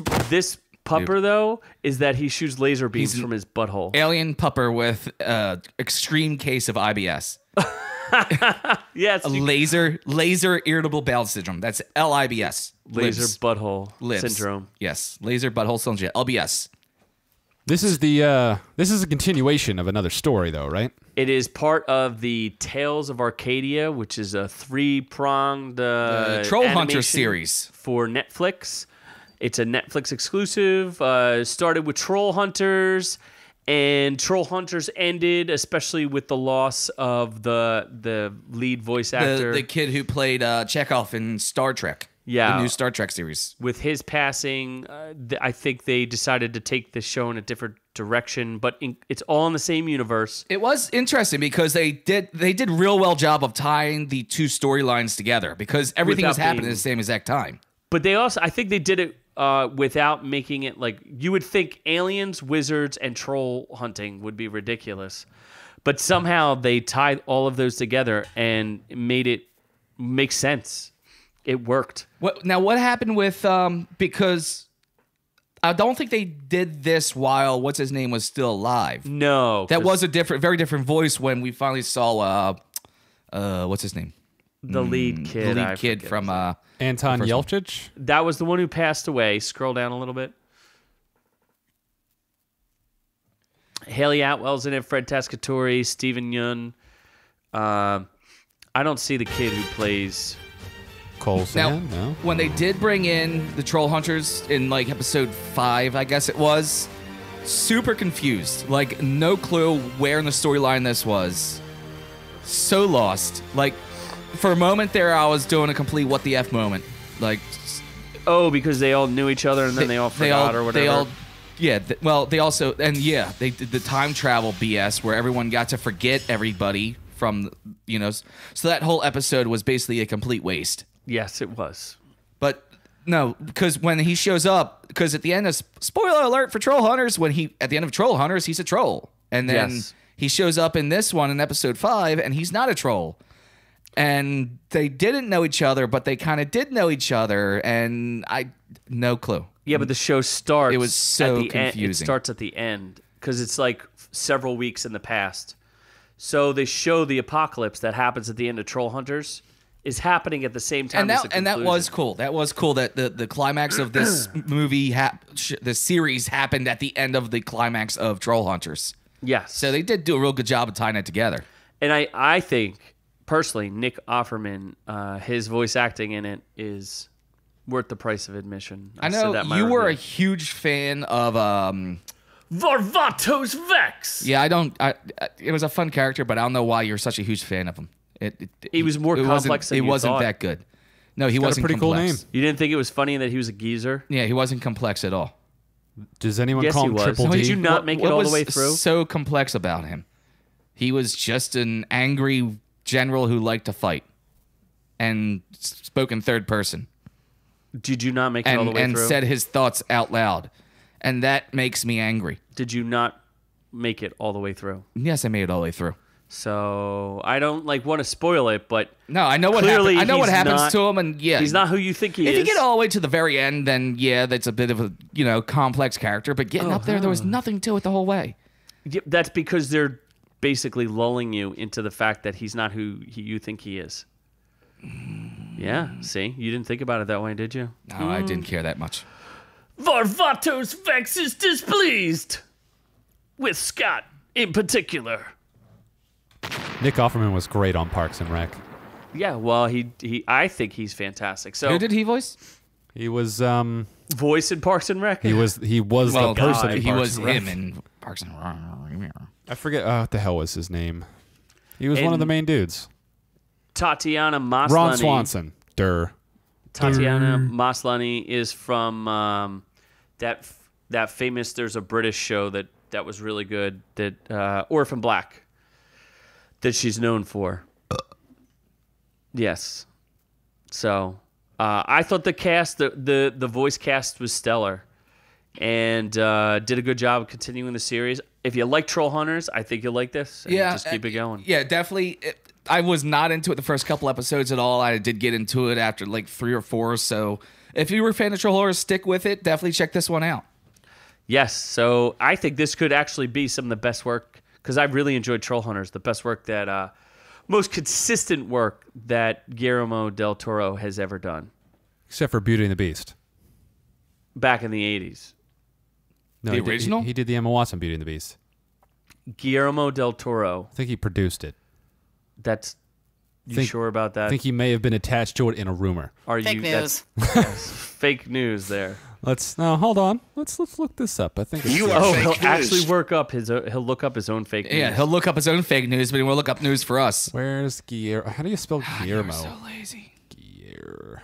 pupper though is that he shoots laser beams He's an from his butthole. alien pupper with extreme case of IBS. Yes, Laser irritable bowel syndrome. That's LIBS. laser Libs. butthole Libs. syndrome. Yes, laser butthole syndrome. LBS. This is a continuation of another story though, right? It is part of the Tales of Arcadia, which is a 3-pronged Troll Hunter animation series. for Netflix. It's a Netflix exclusive. Started with Troll Hunters, and Troll Hunters ended, especially with the loss of the lead voice actor. The kid who played Chekhov in Star Trek. Yeah. The new Star Trek series. With his passing, I think they decided to take the show in a different direction, but it's all in the same universe. It was interesting because they did real well job of tying the two storylines together because everything was Without happening being- at the same exact time. But they also, I think they did it without making it like, you would think aliens, wizards, and troll hunting would be ridiculous. But somehow they tied all of those together and made it make sense. It worked. What happened with because I don't think they did this while what's his name was still alive. No. That 'cause was a very different voice when we finally saw what's his name? The lead kid. The I lead kid forget from his name. Anton first one. Yelchin? That was the one who passed away. Scroll down a little bit. Haley Atwell's in it. Fred Tascatore, Stephen Yeun. I don't see the kid who plays. Coulson? Now, No. when they did bring in the troll hunters in like episode 5, I guess it was, super confused. Like no clue where in the storyline this was. So lost. Like for a moment there, I was doing a complete what the F moment. Like, Oh, because they all knew each other and then they all forgot or whatever. They also they did the time travel BS where everyone got to forget everybody from, so that whole episode was basically a complete waste. Yes, it was. But no, because when he shows up, because at the end of spoiler alert for Troll Hunters, at the end of Troll Hunters, he's a troll, and then Yes. he shows up in this one in episode 5, and he's not a troll. And they didn't know each other, but they kind of did know each other, and no clue. Yeah, but the show starts. It was so at the confusing. It starts at the end because it's like several weeks in the past. So they show the apocalypse that happens at the end of Troll Hunters is happening at the same time. And that was cool. That was cool that the climax of this movie, the series happened at the end of the climax of Troll Hunters. Yes. So they did do a real good job of tying it together. And I think, personally, Nick Offerman, his voice acting in it is worth the price of admission. I said know that in my you were a review. huge fan of Varvatos Vex. Yeah, it was a fun character, but I don't know why you're such a huge fan of him. He was more complex than It you wasn't thought. that good. No, he got a wasn't pretty cool complex. name. You didn't think it was funny that he was a geezer? Yeah, he wasn't complex at all. Does anyone Yes, call he him was. Triple No, D? did you not make it all the was way through? so complex about him? He was just an angry general who liked to fight and spoke in third person Did you not make it all the way and through? said his thoughts out loud. And that makes me angry. Did you not make it all the way through? Yes, I made it all the way through. So I don't want to spoil it, but No, I know what clearly happened. I know what he's happens not- to him, and yeah, he's not who you think he If is. you get all the way to the very end, then yeah, that's a bit of a complex character. But getting up there was nothing to it the whole way. Yeah, that's because they're basically lulling you into the fact that he's not who you think he is. Yeah, see? You didn't think about it that way, did you? No, I didn't care that much. Varvatos Vex is displeased with Scott in particular. Nick Offerman was great on Parks and Rec. Yeah, well, I think he's fantastic. So Who did he voice? He was voice in Parks and Rec. he was the person in he Parks was and Rec. him in Parks and Rec. I forget what the hell was his name. He was one of the main dudes. Tatiana Maslany. Ron Swanson. Tatiana Maslany is from that famous. There's a British show that was really good. That Orphan Black. That she's known for. Yes. So I thought the cast, the voice cast was stellar, and did a good job of continuing the series. If you like Troll Hunters, I think you'll like this. And just keep it going. Yeah, definitely. I was not into it the first couple episodes at all. I did get into it after like 3 or 4. So if you were a fan of Troll Hunters, stick with it. Definitely check this one out. Yes. So I think this could actually be some of the best work, because I really enjoyed Troll Hunters. The best work that, most consistent work that Guillermo del Toro has ever done. Except for Beauty and the Beast. Back in the 80s. No, The he did- original? He did the Emma Watson Beauty and the Beast. Guillermo del Toro. I think he produced it. That's you Think- sure about that? I think he may have been attached to it in a rumor. Are Fake you? news. That's fake news there. Hold on. Let's look this up. I think it's You true. are Oh, fake he'll news. actually he'll look up his own fake news. Yeah, he'll look up his own fake news, but he won't look up news for us. Where's Guillermo? How do you spell Guillermo? So lazy. Guillermo.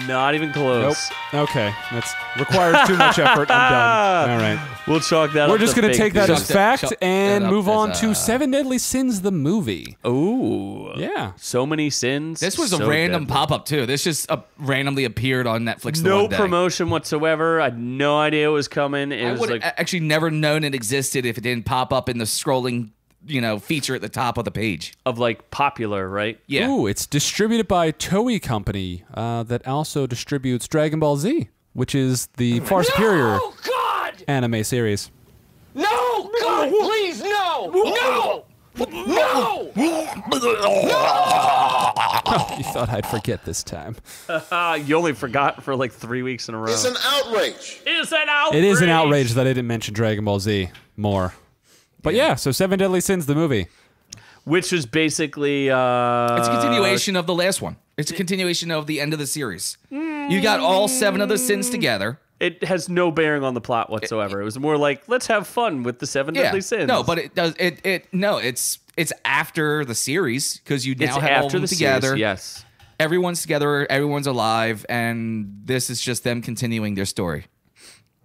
Not even Nope. close. Okay, that's requires too much effort. I'm done. All right. We'll chalk that We're up just to going to fake take that news. as fact Chalk and that up move on as, to Seven Deadly Sins, the movie. Ooh. Yeah. So many sins. This was a so random deadly. pop-up, too. This just randomly appeared on Netflix the No one day. promotion whatsoever. I had no idea it was coming. It I was would like have actually never known it existed if it didn't pop up in the scrolling, feature at the top of the page. of like popular, right? Yeah. Ooh, it's distributed by Toei Company that also distributes Dragon Ball Z, which is the far superior anime series. No! God, please, no! No! No! You thought I'd forget this time. You only forgot for like 3 weeks in a row. It's an outrage. It's an outrage. It is an outrage that I didn't mention Dragon Ball Z more. But yeah, so Seven Deadly Sins, the movie. Which was basically... It's a continuation of the last one. It's a continuation of the end of the series. You got all 7 of the sins together. It has no bearing on the plot whatsoever. It was more like, let's have fun with the 7 deadly sins. No, but it does. It's after the series because you now It's have all of after them the together. series, yes. Everyone's together. Everyone's alive, and this is just them continuing their story.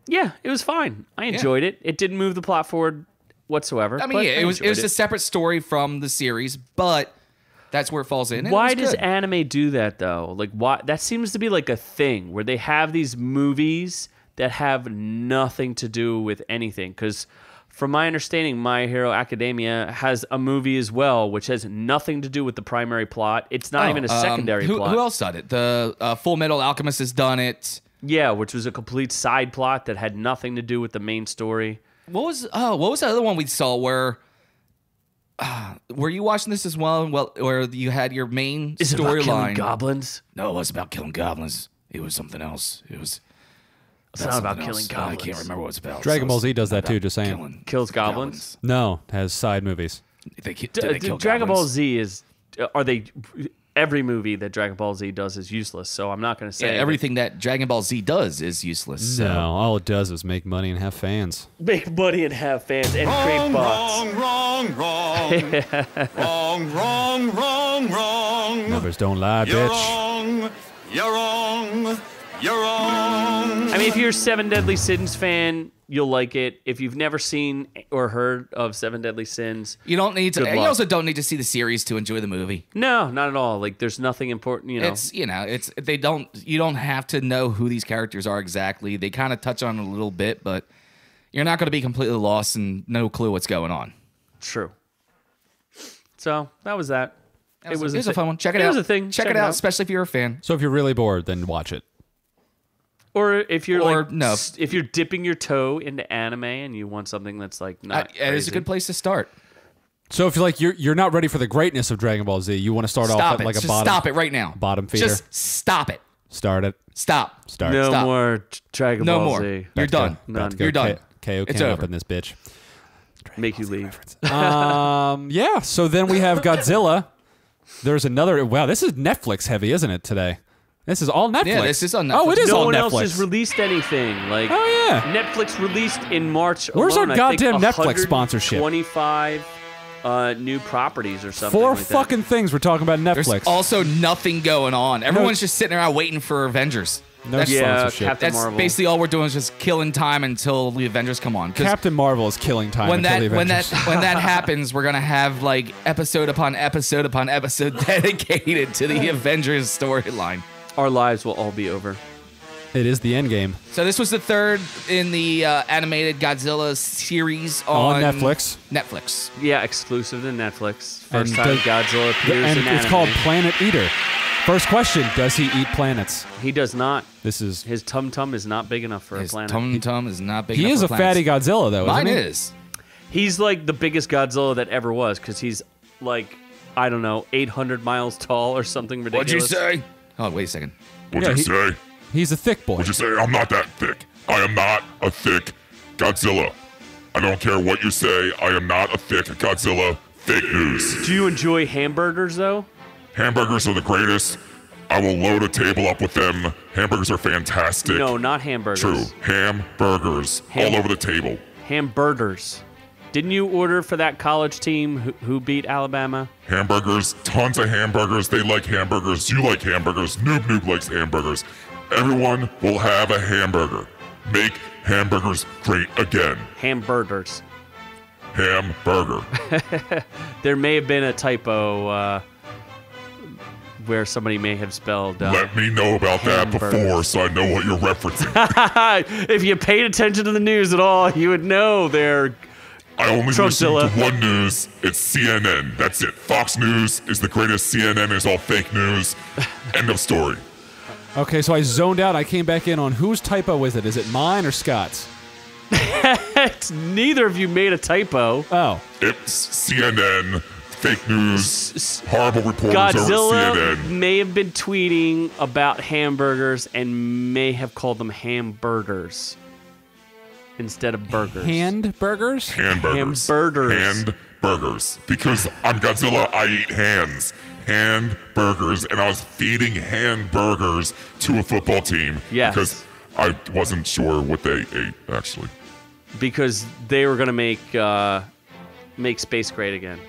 Yeah, it was fine. I enjoyed it. It didn't move the plot forward whatsoever. I mean, but yeah, it was enjoyed a separate story from the series, but that's where it falls in. and it Why was does good. anime do that though? Like, why? That seems to be like a thing where they have these movies that have nothing to do with anything. Because, from my understanding, My Hero Academia has a movie as well, which has nothing to do with the primary plot. It's not even a secondary plot. Who else done it? The Full Metal Alchemist has done it. Yeah, which was a complete side plot that had nothing to do with the main story. What was the other one we saw where? Were you watching this as well? Well, where you had your main Is it about killing storyline? goblins? No, it was about killing goblins. It was something else. It was. It's not about something killing else. goblins. I can't remember what it's about. Dragon So Ball it's Z does that about too, just saying. killing Kills goblins? No, has side movies. They kill Dragon Ball goblins? Z is... Are they... Every movie that Dragon Ball Z does is useless, so I'm not going to say... Yeah, that- everything that Dragon Ball Z does is useless. So. No, all it does is make money and have fans. Make money and have fans and create bots. Wrong. Numbers don't lie, You're bitch. wrong. You're wrong. You're wrong. I mean, if you're a Seven Deadly Sins fan, you'll like it. If you've never seen or heard of Seven Deadly Sins, You don't need to. Good You luck. also don't need to see the series to enjoy the movie. no, not at all. Like, there's nothing important, you know. It's they don't. You don't have to know who these characters are exactly. They kind of touch on it a little bit, but you're not going to be completely lost and no clue what's going on. True. So, that was that. It was a fun one. Check it It out. was a thing. Check it out, especially if you're a fan. So if you're really bored, then watch it. Or if you're Or like, no. if you're dipping your toe into anime and you want something that's like not It is a crazy. good place to start. So if you're not ready for the greatness of Dragon Ball Z, you want to start off Stop at it. like a Just bottom. stop it right now. bottom feeder. Just stop it. Start it. Stop. Start. No Stop. more Dragon No Ball more. Z. You're About to done. go- about to go You're done. KO It's cam up over. in this bitch. Make you leave. Yeah. So then we have Godzilla. There's another. Wow, this is Netflix heavy, isn't it? Today. This is all Netflix. Yeah, this is on Oh, it Netflix. is No all one Netflix. else has released anything. Like, Oh, yeah. Netflix released in March. Where's alone, our I think, goddamn Netflix sponsorship? 25 new properties or something. Four like fucking things we're talking about There's Netflix. also nothing going on. Everyone's just sitting around waiting for Avengers. no that. Yeah, sponsorship. Captain That's Marvel. basically all we're doing is just killing time until the Avengers come on. 'Cause Captain Marvel is killing time when until that the when that Avengers. when that happens, we're gonna have like episode upon episode upon episode dedicated to the Avengers storyline. Our lives will all be over. It is the end game So this was the third in the animated Godzilla series on Netflix. Netflix. Yeah, exclusive to Netflix. First And time does- Godzilla appears And in it's anime. called Planet Eater. First question: does he eat planets? He does not. This is. His tum tum is not big enough for His a planet. tum tum is not big. He enough is for a planets. fatty Godzilla, though. Mine isn't he? is. He's like the biggest Godzilla that ever was because he's like, I don't know, 800 miles tall or something What'd ridiculous. you say? Oh, wait a second. What'd Yeah, you say? He's a thick boy. What'd you say? I'm not that thick. I am not a thick Godzilla. I don't care what you say. I am not a thick Godzilla. Fake news. Do you enjoy hamburgers though? Hamburgers are the greatest. I will load a table up with them. Hamburgers are fantastic. No, not hamburgers. True. Hamburgers all over the table. Hamburgers. Didn't you order for that college team who beat Alabama? Hamburgers, tons of hamburgers. They like hamburgers. You like hamburgers. Noob-Noob likes hamburgers. Everyone will have a hamburger. Make hamburgers great again. Hamburgers. Hamburger. There may have been a typo where somebody may have spelled. Let me know about that hamburgers. before so I know what you're referencing. If you paid attention to the news at all, you would know they're. I only listen Trumpzilla. to one news. It's CNN. That's it. Fox News is the greatest. CNN is all fake news. End of story. Okay, so I zoned out. I came back in on whose typo is it? Is it mine or Scott's? Neither of you made a typo. Oh. It's CNN, fake news, horrible reporters over at Godzilla CNN. may have been tweeting about hamburgers and may have called them hamburgers instead of burgers. Hamburgers? Hamburgers. Hamburgers. Hamburgers. Because I'm Godzilla, I eat hands. Hamburgers. And I was feeding hamburgers to a football team. Yes. Because I wasn't sure what they ate, actually. Because they were going to make space great again.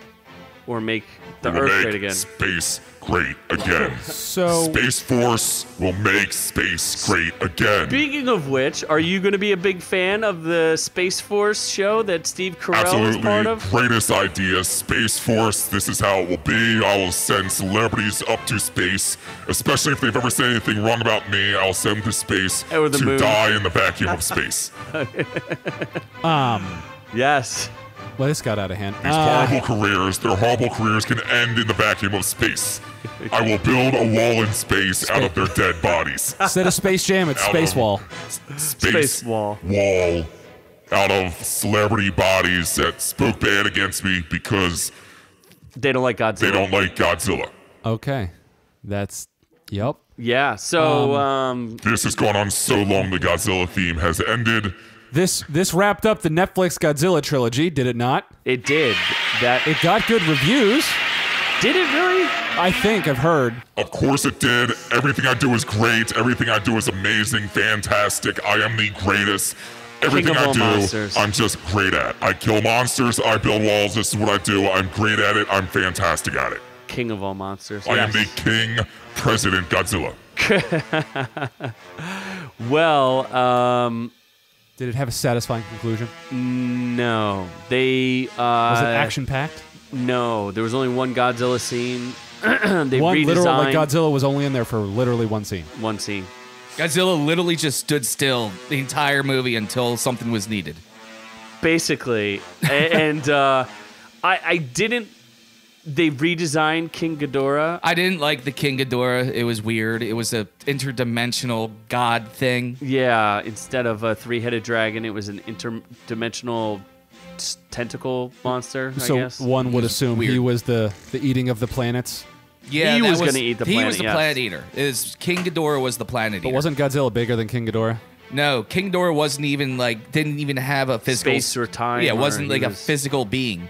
Or make the We'll Earth make great again. space great again. So Space Force will make space great again. Speaking of which, are you going to be a big fan of the Space Force show that Steve Carell Absolutely is part of? greatest idea. Space Force, this is how it will be. I will send celebrities up to space, especially if they've ever said anything wrong about me. I'll send them to space Or the to moon. die in the vacuum of space. Yes. well, this got out of hand. These horrible careers, their horrible careers can end in the vacuum of space. I will build a wall in space out of their dead bodies. Instead of Space Jam, it's Out Space of- Wall. Space wall. Wall out of celebrity bodies that spoke bad against me because They don't like Godzilla. they don't like Godzilla. Okay. That's, yep. Yeah. So, This has gone on so long, the Godzilla theme has ended. This wrapped up the Netflix Godzilla trilogy, did it not? it did. It got good reviews. Did it really? I think I've heard. Of course it did. Everything I do is great. Everything I do is amazing, fantastic. I am the greatest. Everything of I all do, monsters. I'm just great at. I kill monsters, I build walls, this is what I do. I'm great at it, I'm fantastic at it. King of all monsters. I am Yes. the King President Godzilla. Well, Did it have a satisfying conclusion? no. They Was it action-packed? No, there was only one Godzilla scene. They One redesigned literal, like Godzilla was only in there for literally one scene. one scene. Godzilla literally just stood still the entire movie until something was needed. Basically. And I didn't. They redesigned King Ghidorah. I didn't like the King Ghidorah. It was weird. It was a interdimensional god thing. Yeah, instead of a three-headed dragon, it was an interdimensional tentacle monster, I So guess. one would assume weird. he was the eating of the planets. Yeah, He that was gonna eat the He planet, was the yes. planet eater. King Ghidorah was the planet But eater. wasn't Godzilla bigger than King Ghidorah? No, King Ghidorah wasn't even didn't even have a physical Space or time, Yeah, it or wasn't he like a was- physical being.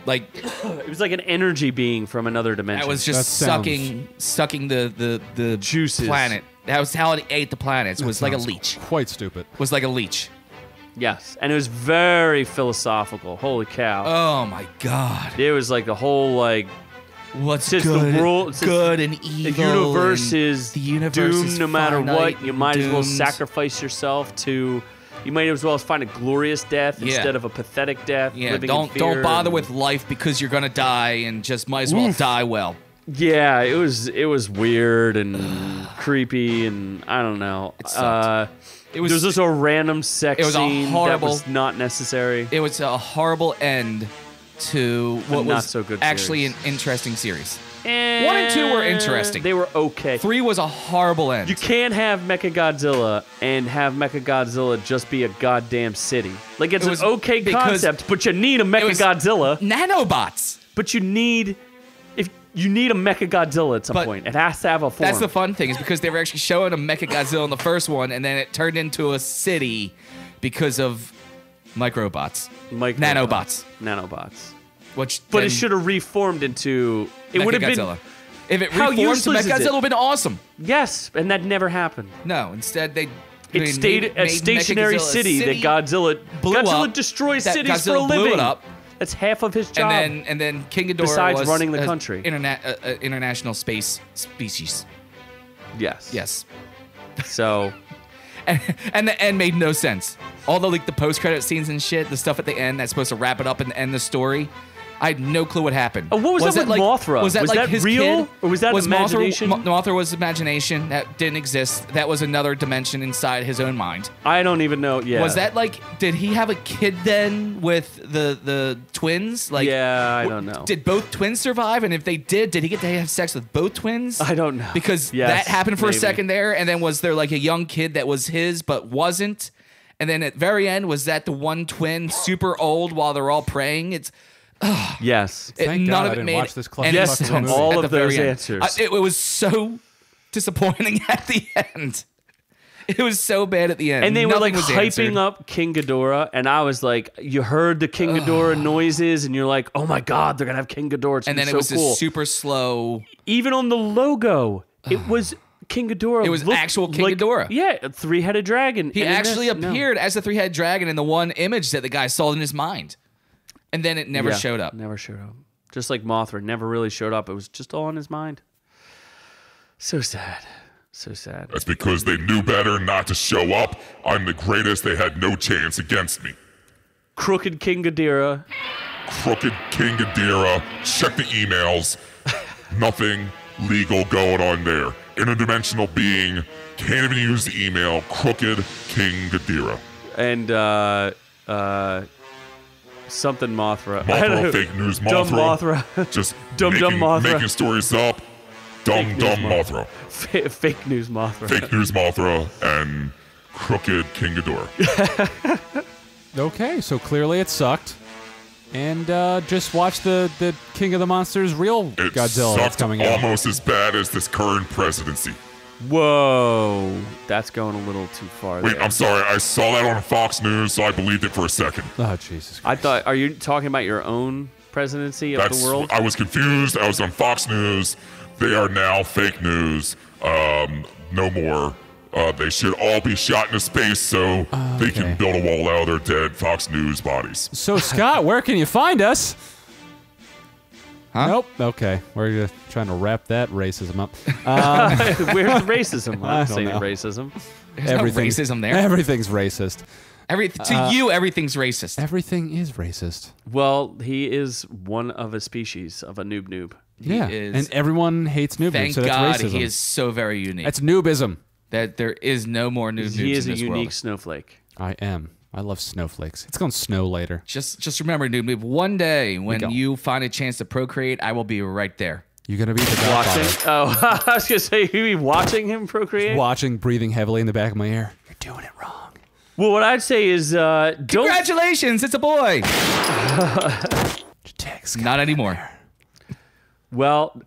Like It was like an energy being from another dimension. that was just That sounds- sucking the Juices. planet. That was how it ate the planets. Was like a Sounds leech. Quite stupid. Was like a leech. Yes, and it was very philosophical. Holy cow! Oh my god. It was like the whole like What's Since the good, world- since good and the evil? universe and is the universe doomed is no matter finite what. You and might as well doomed. sacrifice yourself to. You might as well find a glorious death Yeah. instead of a pathetic death. Yeah, living in don't fear bother and- with life because you're gonna die and just might as well die well. Yeah, it was weird and creepy and I don't know. It sucked. It was there was just a random sex it was a scene horrible- that was not necessary. It was a horrible end to what not was so good actually series. an interesting series. And 1 and 2 were interesting. They were okay. 3 was a horrible end. You can't have Mechagodzilla and have Mechagodzilla just be a goddamn city. Like it's It was an okay because concept, but you need a was- Mechagodzilla. Nanobots. But you need a Mechagodzilla at some But point. It has to have a form. That's the fun thing is because they were actually showing a Mechagodzilla in the first one, and then it turned into a city because of microbots, nanobots, Nanobots. which But then it should have reformed into. It would have been. Mechagodzilla. If it How reformed to useless is it? Mechagodzilla, would have been awesome. Yes, and that never happened. No, instead they. It stayed a stationary Mechagodzilla city that Godzilla blew Godzilla up, destroys that cities for a Godzilla blew living. it up. That's half of his job. And then King Ghidorah Besides was running the a country. international space species. yes. Yes, So and the end made no sense. All the the post credit scenes and shit, the stuff at the end that's supposed to wrap it up and end the story. I had no clue what happened. Oh, what was that it with Mothra? Was that Was like that his real, kid? or was that imagination? Mothra was imagination that didn't exist. That was another dimension inside his own mind. I don't even know. Yeah. Was that like? Did he have a kid then with the twins? Like, Yeah, I don't know. Did both twins survive? And if they did he get to have sex with both twins? I don't know. Because Yes, that happened for maybe. a second there, and then was there like a young kid that was his but wasn't? And then at very end, was that the one twin super old while they're all praying? It's Yes. Thank none God of I it didn't made watch this club any Yes to sense all at of the very those end. answers. It was so disappointing at the end. It was so bad at the end. And they were Nothing like was hyping answered. up King Ghidorah, and I was like, you heard the King Ghidorah noises, and you're like, oh my God, they're gonna have King Ghidorah. It's And gonna then be it so was cool. this super slow. Even on the logo, it was King Ghidorah. It was looked actual King like- Ghidorah. Yeah, a three-headed dragon. He And in actually this, no. appeared as the three-headed dragon in the one image that the guy saw in his mind. And then it never Yeah, showed up. Never showed up. Just like Mothra, never really showed up. It was just all in his mind. So sad. So sad. That's because they knew better not to show up. I'm the greatest. They had no chance against me. Crooked King Ghidorah. Crooked King Ghidorah. Check the emails. Nothing legal going on there. Interdimensional being. Can't even use the email. Crooked King Ghidorah. And something Mothra. I don't know. Mothra, fake news Dumb Mothra. Mothra. Just Dumb Mothra. making stories up. Dumb Fake dumb news Mothra. Fake news Mothra. Fake news Mothra and Crooked King Ghidorah. Okay, so clearly it sucked. And just watch the King of the Monsters real It Godzilla that's sucked coming out. almost as bad as this current presidency. Whoa. That's going a little too far Wait, there. I'm sorry. I saw that on Fox News, so I believed it for a second. Oh, Jesus Christ. I thought, are you talking about your own presidency of That's the world? I was confused. I was on Fox News. They are now fake news. No more. They should all be shot into space so they Okay. can build a wall out of their dead Fox News bodies. So, Scott, where can you find us? Huh? Nope. Okay. We're just trying to wrap that racism up. Where's the racism? I I'm don't saying know. racism. There's no racism there. Everything's racist. To you, everything's racist. Everything is racist. Well, he is one of a species of a noob-noob. Yeah. is- And everyone hates Noob-Noob, Thank so that's God racism. he is so very unique. That's noobism. that there is no more new He noobs is in a this unique world. snowflake. I am. I love snowflakes. It's going to snow later. Just remember, noob, one day when go. you find a chance to procreate, I will be right there. You're going to be the Watching? godfather. Oh, I was going to say, you be watching him procreate? Watching, breathing heavily in the back of my ear. You're doing it wrong. Well, what I'd say is don't... Congratulations, it's a boy. Text. Not anymore. Well,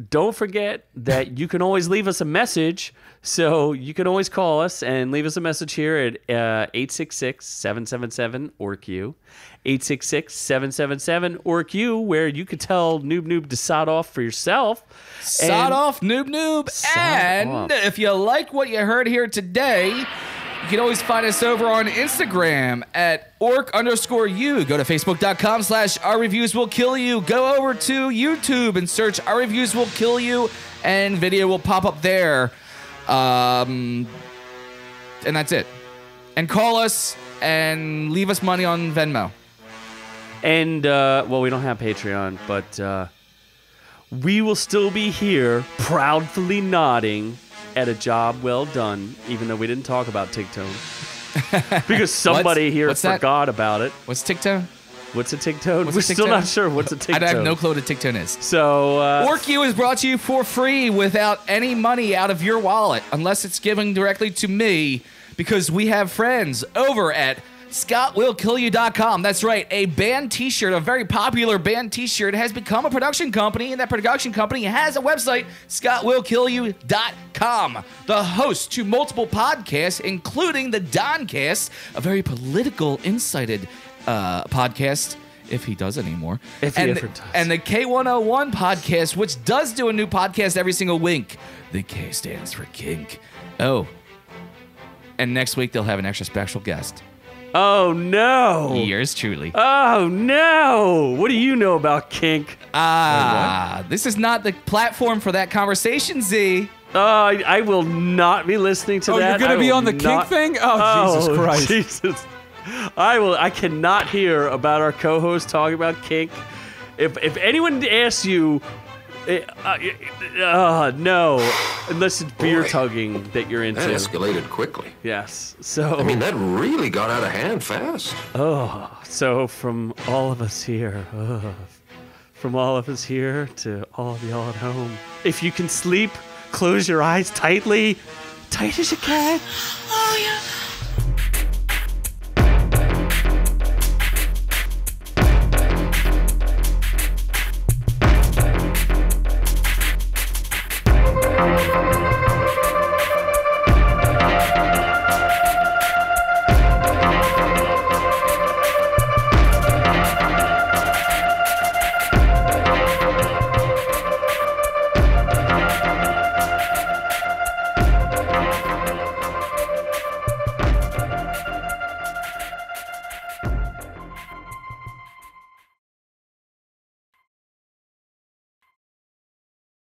don't forget that you can always leave us a message. So you can always call us and leave us a message here at 866-777-OrkU. 866-777-OrkU, where you could tell Noob-Noob to sod off for yourself. Sod off, noob. Sod And off. if you like what you heard here today, you can always find us over on Instagram at ork_u. Go to facebook.com/ourreviewswillkillyou. Go over to YouTube and search Our Reviews Will Kill You, and video will pop up there. And that's it. And call us and leave us money on Venmo. And, well, we don't have Patreon, but we will still be here proudly nodding at a job well done, even though we didn't talk about Tigtone. Because somebody here What's that? forgot about it. What's Tigtone? What's a Tigtone? What's We're a still Tigtone? not sure what's a Tigtone. I have no clue what a Tigtone is. So, OrkU is brought to you for free without any money out of your wallet, unless it's given directly to me, because we have friends over at ScottWillKillYou.com. That's right, a band t-shirt, a very popular band t-shirt, has become a production company, and that production company has a website, ScottWillKillYou.com. The host to multiple podcasts, including the Doncast, a very political, incited podcast, if he does anymore. If he and, ever does. And the K101 podcast, which does do a new podcast every single week. The K stands for kink. Oh. And next week, they'll have an extra special guest. oh no! Yours truly. Oh no! What do you know about kink? This is not the platform for that conversation, Z. I will not be listening to Oh, that. you're going I to be will on the not- kink thing? Oh, Jesus Christ. Jesus. I cannot hear about our co-host talking about kink. If anyone asks you, no, unless it's beer tugging that you're into. That escalated quickly. Yes. So. I mean, that really got out of hand fast. So from all of us here, from all of us here to all of y'all at home, if you can sleep, close your eyes tightly, tight as you can. Oh, yeah.